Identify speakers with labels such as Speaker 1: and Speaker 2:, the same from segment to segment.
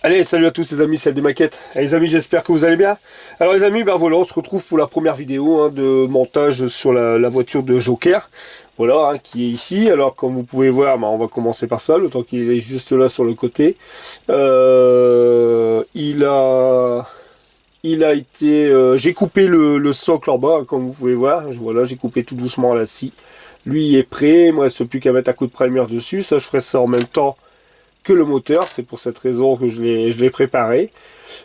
Speaker 1: Allez, salut à tous les amis, c'est des maquettes. Et les amis, j'espère que vous allez bien. Alors les amis, ben voilà, on se retrouve pour la première vidéo de montage sur la voiture de Joker. Voilà, qui est ici. Alors comme vous pouvez voir, on va commencer par ça, le temps qu'il est juste là sur le côté. Il a été... j'ai coupé le socle en bas, comme vous pouvez voir. Voilà, j'ai coupé tout doucement la scie. Lui il est prêt, moi il ne reste plus qu'à mettre un coup de primer dessus. Ça, je ferai ça en même temps que le moteur, c'est pour cette raison que je l'ai préparé.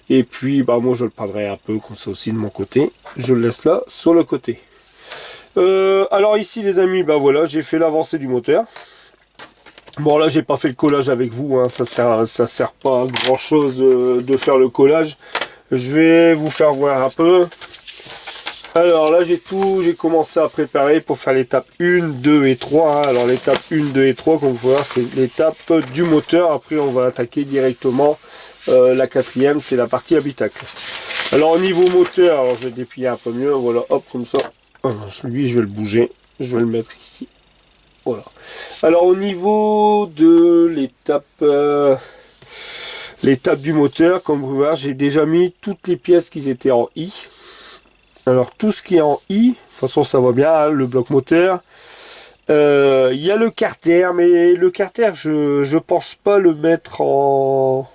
Speaker 1: Et puis moi je le prendrai un peu comme ça aussi de mon côté. Je le laisse là sur le côté. Alors ici les amis, voilà, j'ai fait l'avancée du moteur. Bon là j'ai pas fait le collage avec vous, ça sert pas à grand chose de faire le collage. Je vais vous faire voir un peu. Alors là j'ai commencé à préparer pour faire l'étape 1, 2 et 3. Alors l'étape 1, 2 et 3, comme vous pouvez voir, c'est l'étape du moteur. Après on va attaquer directement la quatrième, c'est la partie habitacle. Alors au niveau moteur, alors je vais déplier un peu mieux, voilà, hop, comme ça. Lui je vais le bouger, je vais le mettre ici. Voilà. Alors au niveau de l'étape du moteur, comme vous pouvez voir, j'ai déjà mis toutes les pièces qui étaient en I. Alors tout ce qui est en I, de toute façon ça va bien, le bloc moteur. Il y a le carter, mais le carter je pense pas le mettre en...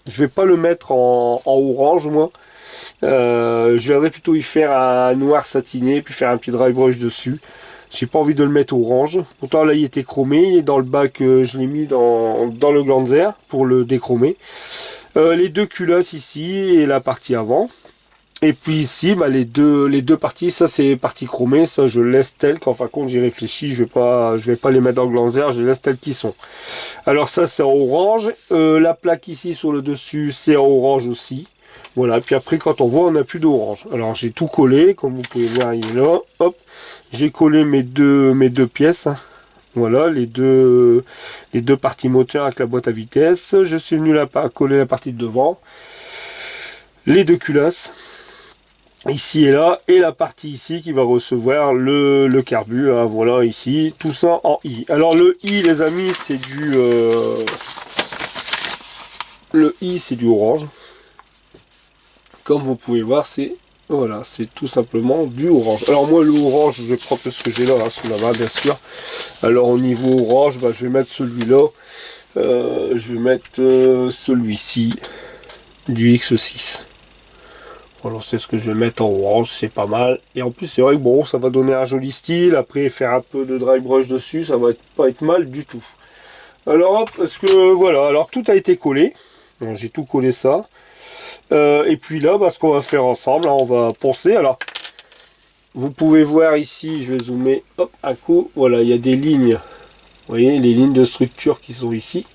Speaker 1: Je vais pas le mettre en orange moi. Je viendrai plutôt y faire un noir satiné, puis faire un petit dry brush dessus. J'ai pas envie de le mettre orange. Pourtant là il était chromé, et dans le bac je l'ai mis dans le Glanzer pour le déchromer. Les deux culasses ici et la partie avant. Et puis ici, les deux parties, ça c'est partie chromée, ça je laisse tel qu'en fin de compte j'ai réfléchi, je vais pas les mettre dans le Glanzer, je les laisse telles qu'ils sont. Alors ça c'est en orange, la plaque ici sur le dessus c'est en orange aussi. Voilà, puis après quand on voit on n'a plus d'orange. Alors j'ai tout collé, comme vous pouvez voir il est là, hop, j'ai collé mes deux pièces. Voilà, les deux parties moteur avec la boîte à vitesse. Je suis venu là à coller la partie de devant, les deux culasses. Ici et là, et la partie ici qui va recevoir le carbu, voilà ici, tout ça en I. Alors le I les amis c'est du orange. Comme vous pouvez voir c'est tout simplement du orange. Alors moi le orange je vais prendre ce que j'ai là, sous la main bien sûr. Alors au niveau orange je vais mettre celui-là, je vais mettre celui-ci du X6. Alors c'est ce que je vais mettre en orange, c'est pas mal. Et en plus c'est vrai que bon, ça va donner un joli style. Après faire un peu de dry brush dessus, ça va pas être mal du tout. Alors hop, parce que voilà, alors tout a été collé. J'ai tout collé ça. Et puis là, ce qu'on va faire ensemble, on va poncer. Alors, vous pouvez voir ici, je vais zoomer, hop, un coup. Voilà, il y a des lignes. Vous voyez, les lignes de structure qui sont ici.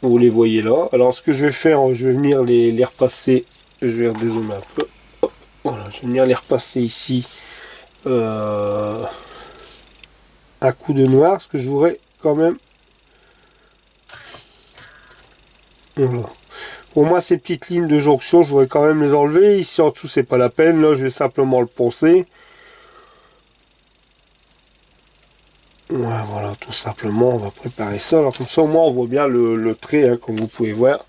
Speaker 1: Vous les voyez là. Alors ce que je vais faire, je vais venir les repasser. Je vais redézoomer un peu. Hop, voilà, je vais venir les repasser ici. Un coup de noir, parce que je voudrais quand même. Voilà. Pour moi, ces petites lignes de jonction, je voudrais quand même les enlever. Ici en dessous, c'est pas la peine. Là, je vais simplement le poncer. Ouais, voilà, tout simplement, on va préparer ça. Alors comme ça, au moins, on voit bien le trait, comme vous pouvez voir.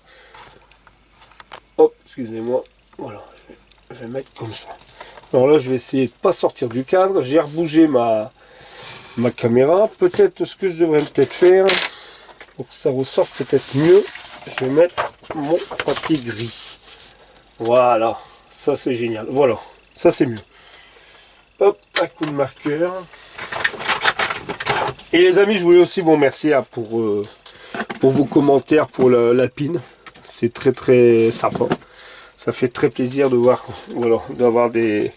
Speaker 1: Hop, excusez-moi. Voilà, je vais mettre comme ça. Alors là, je vais essayer de ne pas sortir du cadre. J'ai rebougé ma caméra. Peut-être ce que je devrais faire, pour que ça ressorte peut-être mieux, je vais mettre mon papier gris. Voilà, ça c'est génial. Voilà, ça c'est mieux. Hop, un coup de marqueur. Et les amis, je voulais aussi vous remercier pour vos commentaires pour l'Alpine. C'est très très sympa. Ça fait très plaisir de voir, voilà, d'avoir des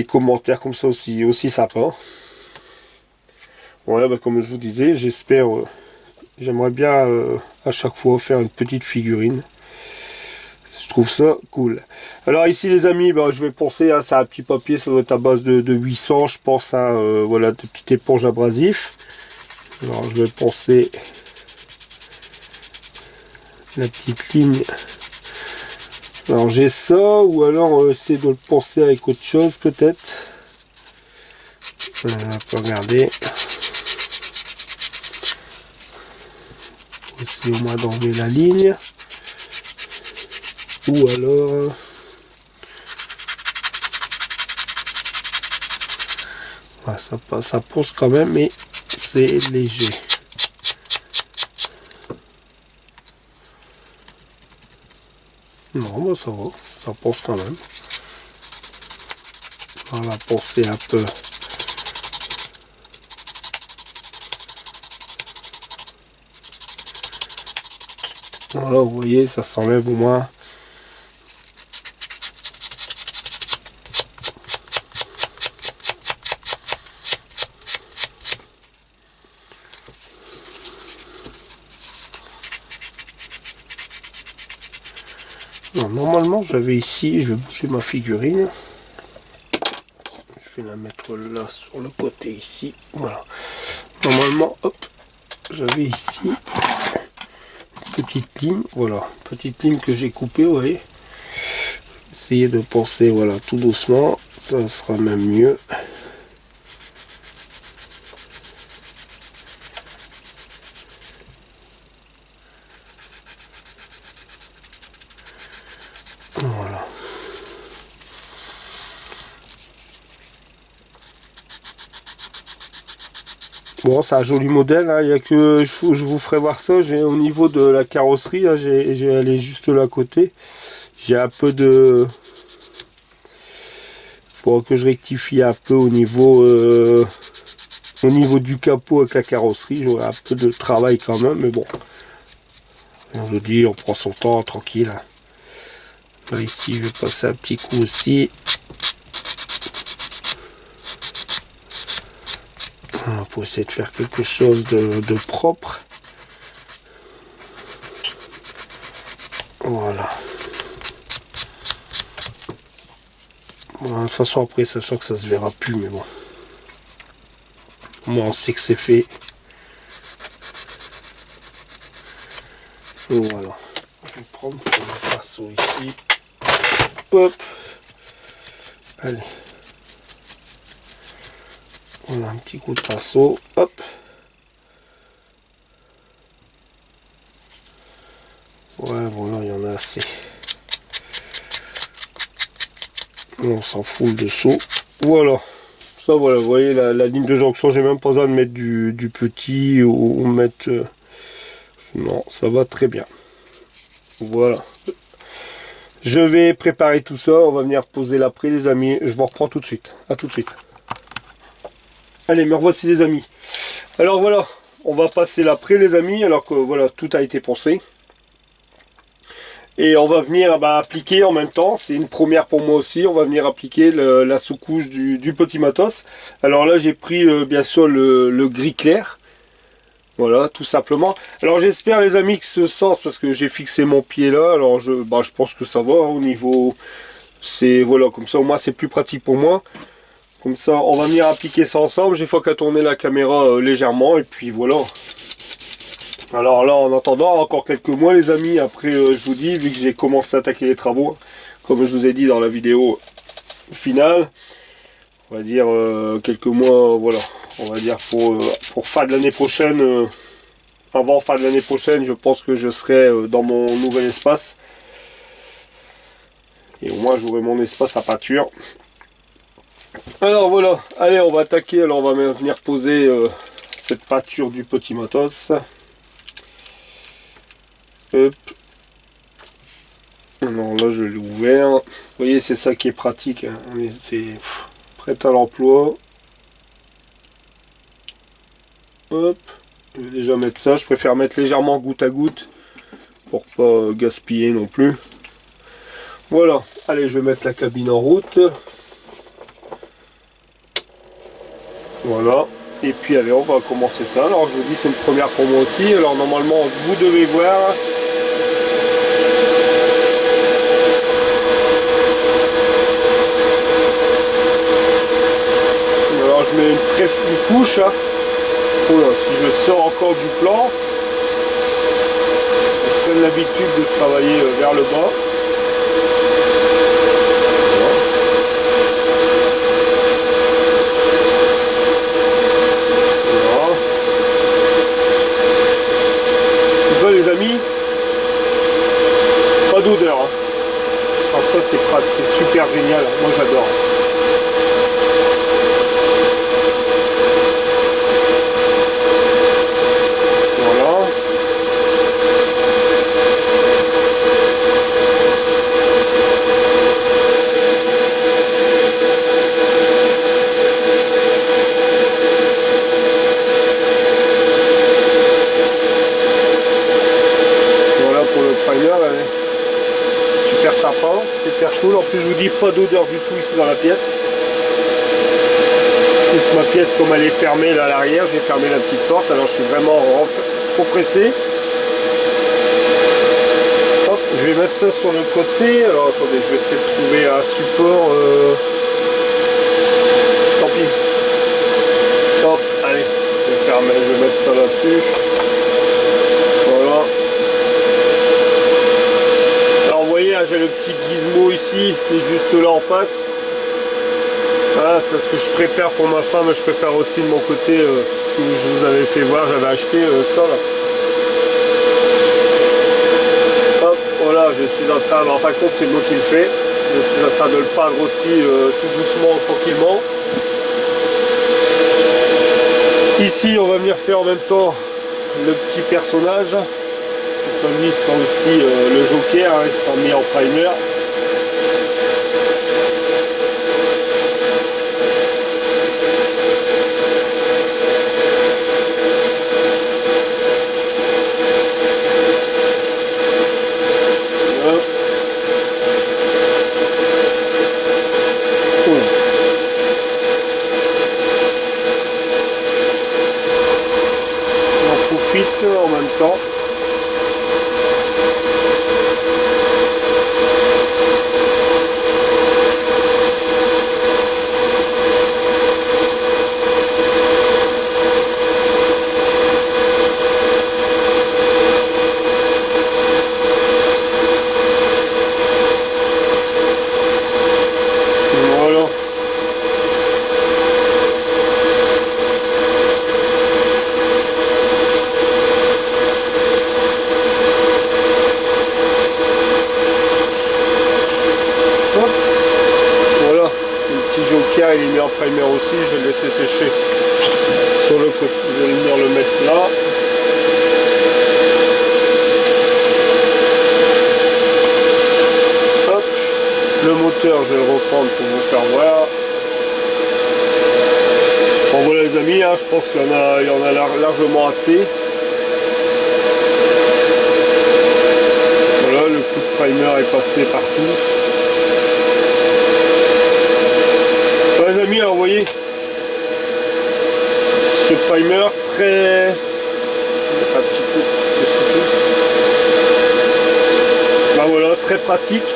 Speaker 1: commentaires comme ça aussi sympa. Voilà, comme je vous disais, j'aimerais bien à chaque fois faire une petite figurine. Je trouve ça cool. Alors ici les amis, je vais poncer, c'est un petit papier, ça doit être à base de 800, je pense, voilà, de petites éponges abrasifs. Alors je vais poncer la petite ligne. Alors j'ai ça, ou alors essayer de le poncer avec autre chose peut-être. On peut regarder. essayer au moins d'enlever la ligne. Ou alors... Ouais, ça pose quand même, mais c'est léger. Non, bah ça va, ça pose quand même. On va poncer un peu. Voilà, vous voyez, ça s'enlève au moins. Non, normalement, j'avais ici, je vais bouger ma figurine. Je vais la mettre là sur le côté ici. Voilà. Normalement, hop, j'avais ici une petite ligne. Voilà, petite ligne que j'ai coupée, vous voyez. Essayez de penser, voilà, tout doucement. Ça sera même mieux. Voilà. Bon, c'est un joli modèle, hein. Il y a que je vous ferai voir ça. J'ai au niveau de la carrosserie, hein, j'ai allé juste là à côté. J'ai un peu de... Faut que je rectifie un peu au niveau du capot avec la carrosserie. J'aurai un peu de travail quand même, mais bon. On vous dit, on prend son temps, tranquille. Là, ici, je vais passer un petit coup aussi. Voilà, pour essayer de faire quelque chose de propre. Voilà. Bon, de toute façon, après, sachant que ça se verra plus, mais bon. Au moins, on sait que c'est fait. Voilà. Je vais prendre ce pinceau ici. Hop. Allez. On a un petit coup de pinceau. Hop. Ouais, voilà, il y en a assez. On s'en fout le dessous. Voilà. Ça, voilà, vous voyez la ligne de jonction, j'ai même pas besoin de mettre du petit ou mettre... non, ça va très bien. Voilà. Je vais préparer tout ça. On va venir poser l'après, les amis. Je vous reprends tout de suite. À tout de suite. Allez, me revoici, les amis. Alors voilà, on va passer l'après, les amis. Alors que voilà, tout a été pensé. Et on va venir appliquer en même temps. C'est une première pour moi aussi. On va venir appliquer la sous-couche du petit matos. Alors là, j'ai pris bien sûr le gris clair. Voilà, tout simplement. Alors j'espère, les amis, que ce sens, parce que j'ai fixé mon pied là, alors je pense que ça va, hein, au niveau... C'est, voilà, comme ça au moins c'est plus pratique pour moi. Comme ça, on va venir appliquer ça ensemble. J'ai faut qu'à tourner la caméra légèrement, et puis voilà. Alors là, en attendant, encore quelques mois, les amis, après, je vous dis, vu que j'ai commencé à attaquer les travaux, comme je vous ai dit dans la vidéo finale, on va dire quelques mois, voilà. On va dire pour fin de l'année prochaine, avant fin de l'année prochaine, je pense que je serai dans mon nouvel espace. Et au moins j'aurai mon espace à peinture. Alors voilà, allez, on va attaquer. Alors on va venir poser cette peinture du petit matos. Hop. Alors là je l'ai ouvert. Vous voyez, c'est ça qui est pratique, hein. C'est prêt à l'emploi. Hop, je vais déjà mettre ça. Je préfère mettre légèrement goutte à goutte pour pas gaspiller non plus. Voilà, allez, je vais mettre la cabine en route. Voilà, et puis allez, on va commencer ça. Alors je vous dis, c'est une première pour moi aussi. Alors normalement, vous devez voir. Alors je mets une couche. Oula, si je sors encore du plan, je prends l'habitude de travailler vers le bas. Voilà. Les amis, plus, je vous dis, pas d'odeur du tout ici dans la pièce. Plus ma pièce, comme elle est fermée là à l'arrière, j'ai fermé la petite porte, alors je suis vraiment compressé. Hop, je vais mettre ça sur le côté. Alors attendez, je vais essayer de trouver un support. Tant pis. Hop, allez, je vais mettre ça là-dessus. Voilà. Alors vous voyez, j'ai le petit gizmo ici qui est juste là en face. Voilà, c'est ce que je prépare pour ma femme. Je prépare aussi de mon côté ce que je vous avais fait voir. J'avais acheté ça là. Hop, voilà, je suis en train, en fin de compte c'est moi qui le fais. Je suis en train de le peindre aussi tout doucement, tranquillement. Ici, on va venir faire en même temps le petit personnage. Celui sera aussi le Joker, hein, il sera mis en primer. Voilà. On en profite en même temps. Voilà. Voilà, le petit Joker il est mis en primer aussi, je vais le laisser sécher sur le côté, je vais venir le mettre là. Hop. Le moteur je vais le reprendre pour vous faire voir. Bon voilà les amis, hein, je pense qu'il y en a largement assez. Voilà, le coup de primer est passé partout. Les amis, alors vous voyez ce primer très, un petit peu de tout. Ben voilà, très pratique,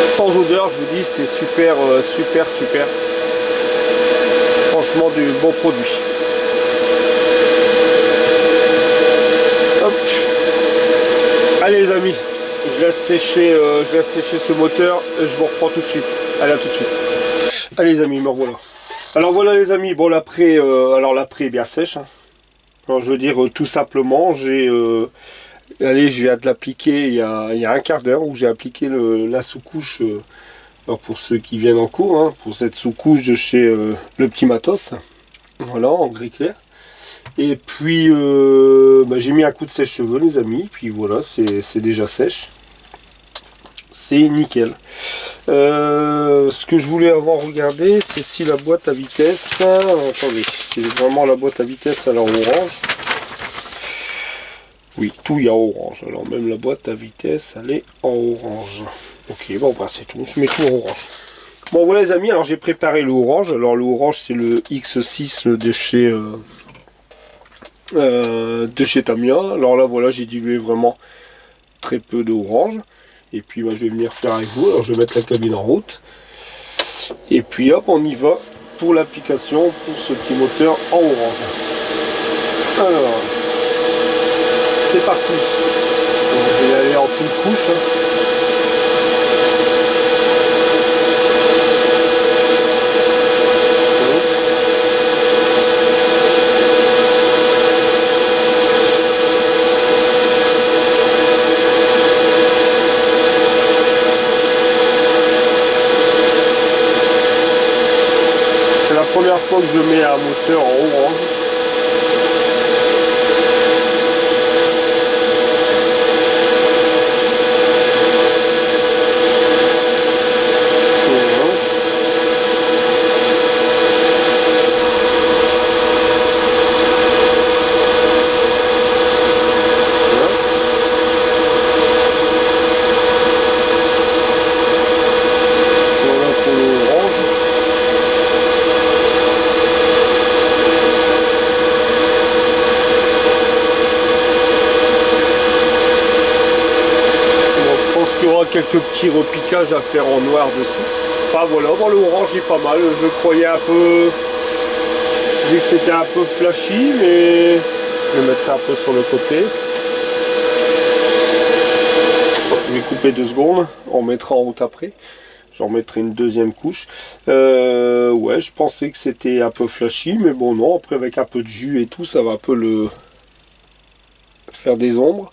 Speaker 1: sans odeur, je vous dis, c'est super, super. Franchement, du bon produit. Hop. Allez les amis, je laisse sécher ce moteur, je vous reprends tout de suite. Allez, à tout de suite. Allez les amis, me revoilà. Alors voilà les amis, bon l'après est bien sèche. Hein. Alors je veux dire tout simplement, je viens de l'appliquer il y a un quart d'heure où j'ai appliqué la sous-couche. Alors pour ceux qui viennent en cours, hein, pour cette sous-couche de chez Le Petit Matos. Voilà, en gris clair. Et puis j'ai mis un coup de sèche-cheveux les amis, puis voilà, c'est déjà sèche. C'est nickel. Ce que je voulais avoir regardé, c'est si la boîte à vitesse. Attendez, c'est vraiment la boîte à vitesse alors orange. Oui, tout y a orange. Alors même la boîte à vitesse, elle est en orange. Ok, bon bah c'est tout. Je mets tout en orange. Bon voilà les amis, alors j'ai préparé le orange. Alors le orange c'est le X6 de chez Tamiya. Alors là voilà, j'ai dilué vraiment très peu d'orange. Et puis je vais venir faire avec vous. Alors je vais mettre la cabine en route. Et puis hop, on y va pour l'application pour ce petit moteur en orange. Alors, c'est parti. On va y aller en fine couche. Première fois que je mets un moteur en orange. quelques petits repiquages à faire en noir dessus. Enfin voilà, bon, le orange est pas mal. Je croyais un peu, je dis que c'était un peu flashy, mais je vais mettre ça un peu sur le côté. Je vais couper 2 secondes, on mettra en route après. J'en mettrai une deuxième couche. Ouais, je pensais que c'était un peu flashy, mais bon non, après avec un peu de jus et tout, ça va un peu le faire des ombres.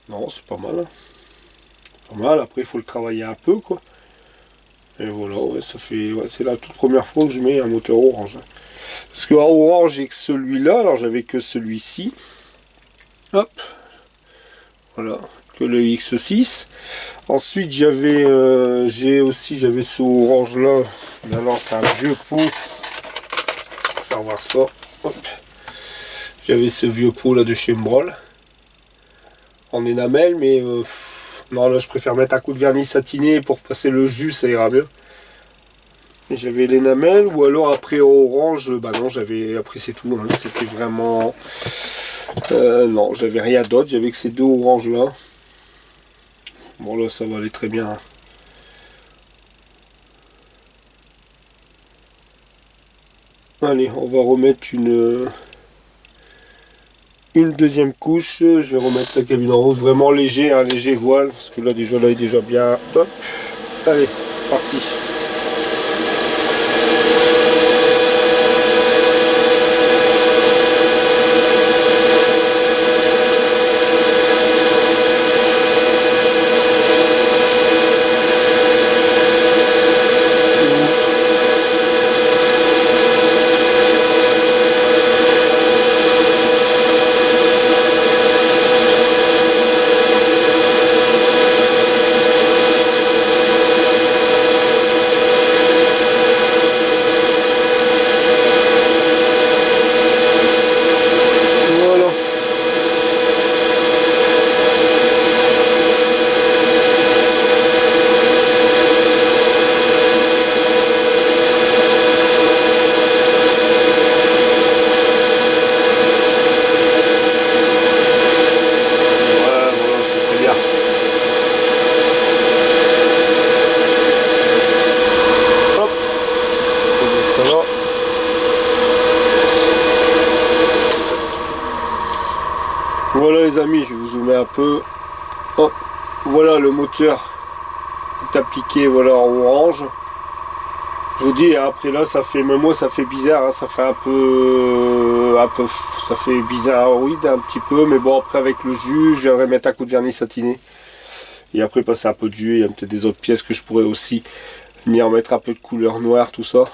Speaker 1: Non, c'est pas mal. Pas mal, après il faut le travailler un peu quoi. Et voilà, ouais, ça fait. Ouais, c'est la toute première fois que je mets un moteur orange. Parce que en orange j'ai que celui-là, alors j'avais que celui-ci. Hop. Voilà, que le X6. Ensuite j'avais j'avais ce orange là. Alors c'est un vieux pot. Je vais faire voir ça. Hop. J'avais ce vieux pot là de chez Mbrol. En énamel, mais non là je préfère mettre un coup de vernis satiné pour passer le jus, ça ira mieux. J'avais l'énamel, ou alors après orange, bah non j'avais, après c'est tout, hein. C'était vraiment... non, j'avais rien d'autre, j'avais que ces 2 oranges là. Bon là ça va aller très bien. Allez, on va remettre une deuxième couche. Je vais remettre la cabine en rose, vraiment léger, un léger voile, parce que là déjà là il est déjà bien. Hop. Allez, c'est parti. Voilà les amis, je vais vous zoomer un peu. Hop, voilà le moteur est appliqué, voilà en orange. Je vous dis après là ça fait, même moi ça fait bizarre, hein, ça fait un peu, ça fait bizarroïde un petit peu, mais bon après avec le jus, je vais mettre un coup de vernis satiné. Et après passer un peu de jus, il y a peut-être des autres pièces que je pourrais aussi venir mettre un peu de couleur noire, tout ça.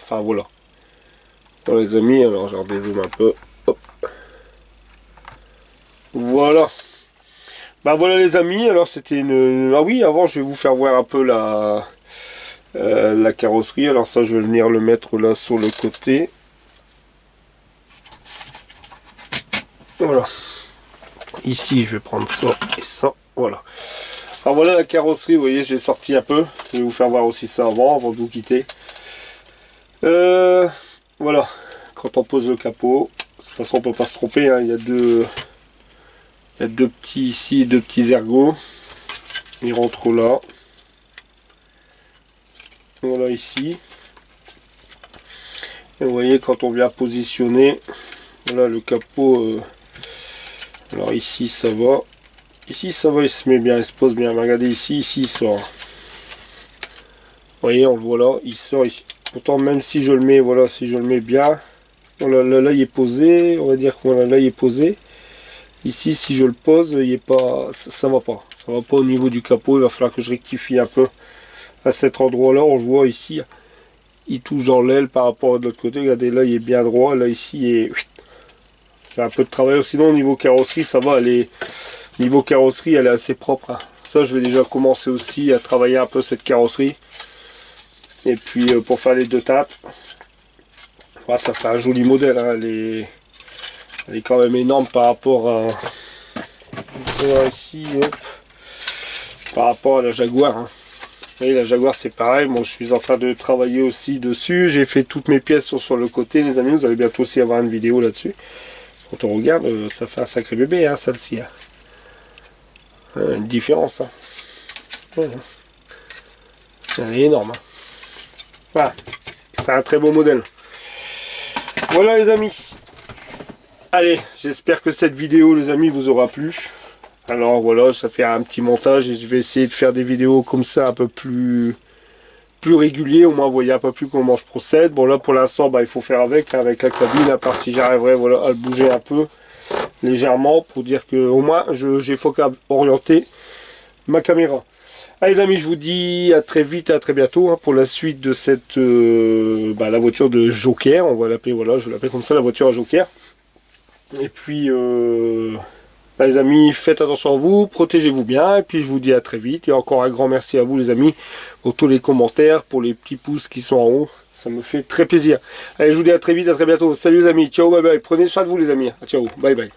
Speaker 1: Enfin voilà. Bon les amis, alors je redézoome un peu. Hop. Voilà. Bah voilà les amis, alors c'était une... Ah oui, avant je vais vous faire voir un peu la carrosserie. Alors ça je vais venir le mettre là sur le côté. Voilà. Ici je vais prendre ça et ça. Voilà. Alors voilà la carrosserie, vous voyez j'ai sorti un peu. Je vais vous faire voir aussi ça avant de vous quitter. Voilà. Quand on pose le capot, de toute façon on peut pas se tromper, hein. Il y a deux petits ici, 2 petits ergots. Ils rentrent là. Voilà ici. Et vous voyez quand on vient positionner, voilà le capot. Alors ici ça va. Ici ça va, il se met bien, il se pose bien. Regardez ici, il sort. Vous voyez, on le voit là, il sort ici. Pourtant même si je le mets, voilà, si je le mets bien, voilà, là il est posé, on va dire que voilà, là il est posé. Ici, si je le pose, il est pas, ça va pas. Ça va pas au niveau du capot. Il va falloir que je rectifie un peu à cet endroit-là. On le voit ici, il touche dans l'aile par rapport à l'autre côté. Regardez, là, il est bien droit. Là, ici, j'ai un peu de travail. Sinon, au niveau carrosserie, ça va. Niveau carrosserie, elle est assez propre, hein. Ça, je vais déjà commencer aussi à travailler un peu cette carrosserie. Et puis, pour faire les 2 teintes, ouais, ça fait un joli modèle, hein. Elle est quand même énorme par rapport à ici, hop, par rapport à la Jaguar, hein. Vous voyez, la Jaguar c'est pareil. Bon, je suis en train de travailler aussi dessus. J'ai fait toutes mes pièces sur le côté, les amis. Vous allez bientôt aussi avoir une vidéo là-dessus. Quand on regarde, ça fait un sacré bébé, hein, celle-ci, hein. Une différence, hein. Ouais. Elle est énorme. Hein. Voilà. C'est un très beau modèle. Voilà les amis. Allez, j'espère que cette vidéo les amis vous aura plu. Alors voilà, ça fait un petit montage et je vais essayer de faire des vidéos comme ça un peu plus régulier, au moins vous voyez un peu plus comment je procède. Bon là pour l'instant il faut faire avec la cabine, à part si j'arriverai voilà, à le bouger un peu légèrement pour dire que au moins j'ai orienté ma caméra. Allez les amis, je vous dis à très vite, à très bientôt hein, pour la suite de cette la voiture de Joker, on va l'appeler, voilà, je l'appelle comme ça, la voiture à Joker. Et puis les amis, faites attention à vous, protégez-vous bien, et puis je vous dis à très vite. Et encore un grand merci à vous les amis, pour tous les commentaires, pour les petits pouces qui sont en haut, ça me fait très plaisir. Allez, je vous dis à très vite, à très bientôt. Salut les amis, ciao, bye bye, prenez soin de vous les amis, ciao, bye bye.